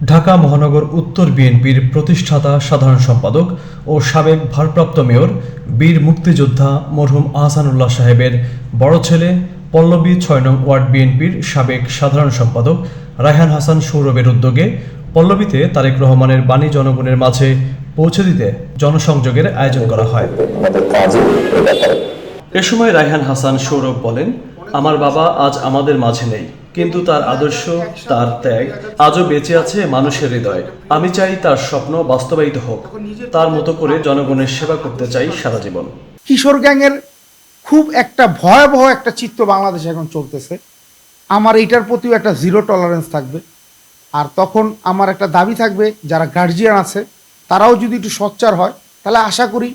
ঢাকা মহানগর উত্তর বিএনপির প্রতিষ্ঠাতা সাধারণ সম্পাদক ও সাবেক ভারপ্রাপ্ত মেয়র বীর মুক্তিযোদ্ধা মরহুম আহসানুল্লাহ সাহেবের বড় ছেলে পল্লবী ৬ নং ওয়ার্ড বিএনপির সাবেক সাধারণ সম্পাদক রায়হান হাসান সৌরভের উদ্যোগে পল্লবীতে তারেক রহমানের বাণী জনগণের মাঝে পৌঁছে দিতে জনসংযোগের আয়োজন করা হয়। এ সময় রায়হান হাসান সৌরভ বলেন, আমার বাবা আজ আমাদের মাঝে নেই, কিন্তু তার আদর্শ, তার ত্যাগ আজও বেঁচে আছে মানুষের হৃদয়ে। আমি চাই তার স্বপ্ন বাস্তবায়িত হোক, তার মতো করে জনগণের সেবা করতে চাই সারা জীবন। কিশোর গ্যাংয়ের খুব একটা ভয়াবহ একটা চিত্র বাংলাদেশে এখন চলতেছে। আমার এইটার প্রতিও একটা জিরো টলারেন্স থাকবে। আর তখন আমার একটা দাবি থাকবে, যারা গার্জিয়ান আছে তারাও যদি একটু সোচ্চার হয়, তাহলে আশা করি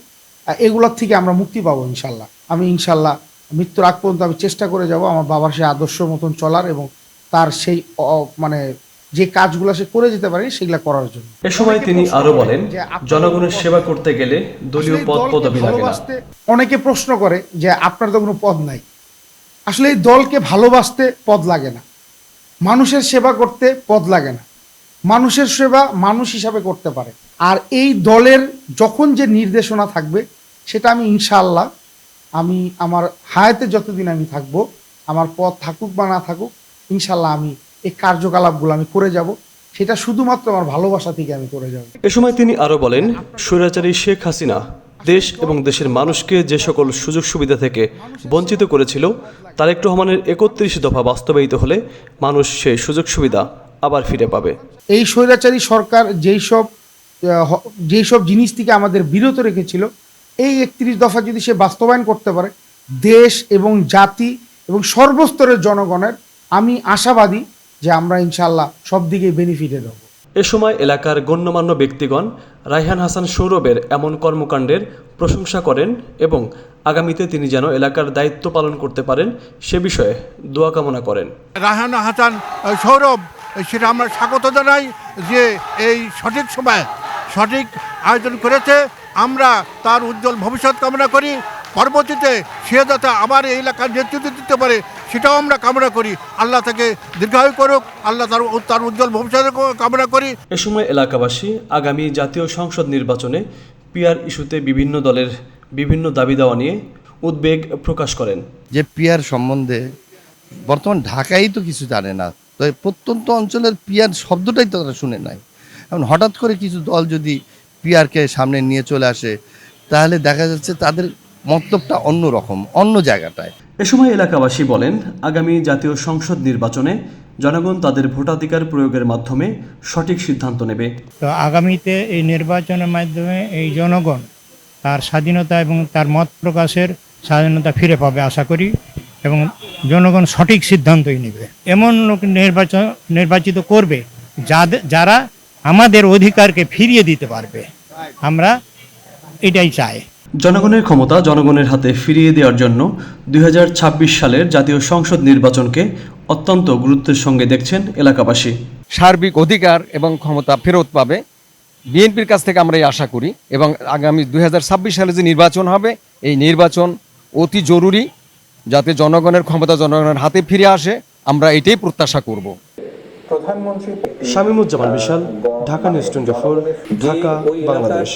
এগুলোর থেকে আমরা মুক্তি পাবো ইনশাল্লাহ। আমি ইনশাল্লাহ মৃত্যুর আগ পর্যন্ত আমি চেষ্টা করে যাব আমার বাবার সেই আদর্শ মতন চলার এবং তার সেই মানে যে কাজগুলো সে করে যেতে পারে সেগুলো করার জন্য। এ সময় তিনি আরো বলেন, জনগণের সেবা করতে গেলে দলীয় পদ পদবি লাগে না। অনেকে প্রশ্ন করে যে আপনার তো কোনো পদ নাই। আসলে এই দলকে ভালোবাসতে পদ লাগে না, মানুষের সেবা করতে পদ লাগে না। মানুষের সেবা মানুষ হিসাবে করতে পারে। আর এই দলের যখন যে নির্দেশনা থাকবে সেটা আমি ইনশাআল্লাহ আমি আমার হায়াতে যতদিন আমি থাকবো, আমার পদ থাকুক বা না থাকুক, ইনশাআল্লাহ আমি এই কার্যকলাপগুলো আমি করে যাব। সেটা শুধুমাত্র আমার ভালোবাসা থেকে আমি করে যাব। এ সময় তিনি আরো বলেন, স্বৈরাচারী শেখ হাসিনা দেশ এবং দেশের মানুষকে যে সকল সুযোগ সুবিধা থেকে বঞ্চিত করেছিল, তারেক রহমানের ৩১ দফা বাস্তবায়িত হলে মানুষ সেই সুযোগ সুবিধা আবার ফিরে পাবে। এই স্বৈরাচারী সরকার যেই সব জিনিস থেকে আমাদের বিরত রেখেছিল, এই ৩১ দফা যদি সে বাস্তবায়ন করতে পারে, দেশ এবং জাতি এবং সর্বস্তরের জনগণের আমি আশাবাদী যে আমরা ইনশাআল্লাহ সব দিকেই বেনিফিটেড হব। এ সময় এলাকার গণ্যমান্য ব্যক্তিগণ রায়হান হাসান সৌরভের এমন কর্মকাণ্ডের প্রশংসা করেন এবং আগামীতে তিনি যেন এলাকার দায়িত্ব পালন করতে পারেন সে বিষয়ে দোয়া কামনা করেন। রায়হান হাসান সৌরভ, সেটা আমরা স্বাগত জানাই যে এই সঠিক সময় সঠিক আয়োজন করেছে। আমরা তার উজ্জ্বল ভবিষ্যৎ কামনা করি। পরবর্তীতে সে যাতে আবার এই এলাকার নেতৃত্ব দিতে পারে সেটাও আমরা কামনা করি। আল্লাহ তাকে দীর্ঘায়ু করুক, আল্লাহ তার উজ্জ্বল ভবিষ্যৎ কামনা করি। এ সময় এলাকাবাসী আগামী জাতীয় সংসদ নির্বাচনে পিআর ইস্যুতে বিভিন্ন দলের বিভিন্ন দাবি দাওয়া নিয়ে উদ্বেগ প্রকাশ করেন। যে পিআর সম্বন্ধে বর্তমান ঢাকাই তো কিছু জানে না, তো প্রত্যন্ত অঞ্চলের পিআর শব্দটাই তো তারা শুনে নাই। এখন হঠাৎ করে কিছু দল যদি পিআরকে সামনে নিয়ে চলে আসে, তাহলে দেখা যাচ্ছে তাদের মতলবটা অন্য রকম, অন্য জায়গাটায়। এ সময় এলাকাবাসী বলেন, আগামী জাতীয় সংসদ নির্বাচনে জনগণ তাদের ভোটাধিকার প্রয়োগের মাধ্যমে সঠিক সিদ্ধান্ত নেবে। তো আগামীতে এই নির্বাচনের মাধ্যমে এই জনগণ তার স্বাধীনতা এবং তার মত প্রকাশের স্বাধীনতা ফিরে পাবে আশা করি, এবং জনগণ সঠিক সিদ্ধান্তই নেবে। এমন লোক নির্বাচিত করবে যারা আমাদের অধিকারকে ফিরিয়ে দিতে পারবে। আমরা এটাই চাই। জনগণের ক্ষমতা জনগণের হাতে ফিরিয়ে দেওয়ার জন্য ২০২৬ সালের জাতীয় সংসদ নির্বাচনকে অত্যন্ত গুরুত্বের সঙ্গে দেখছেন এলাকাবাসী। সার্বিক অধিকার এবং ক্ষমতা ফেরত পাবে বিএনপির কাছ থেকে আমরা এই আশা করি, এবং আগামী ২০২৬ সালে যে নির্বাচন হবে, এই নির্বাচন অতি জরুরি, যাতে জনগণের ক্ষমতা জনগণের হাতে ফিরে আসে। আমরা এটাই প্রত্যাশা করব। শামীমুজ্জামান বিশাল, ঢাকা নিউজ 24, ঢাকা, বাংলাদেশ।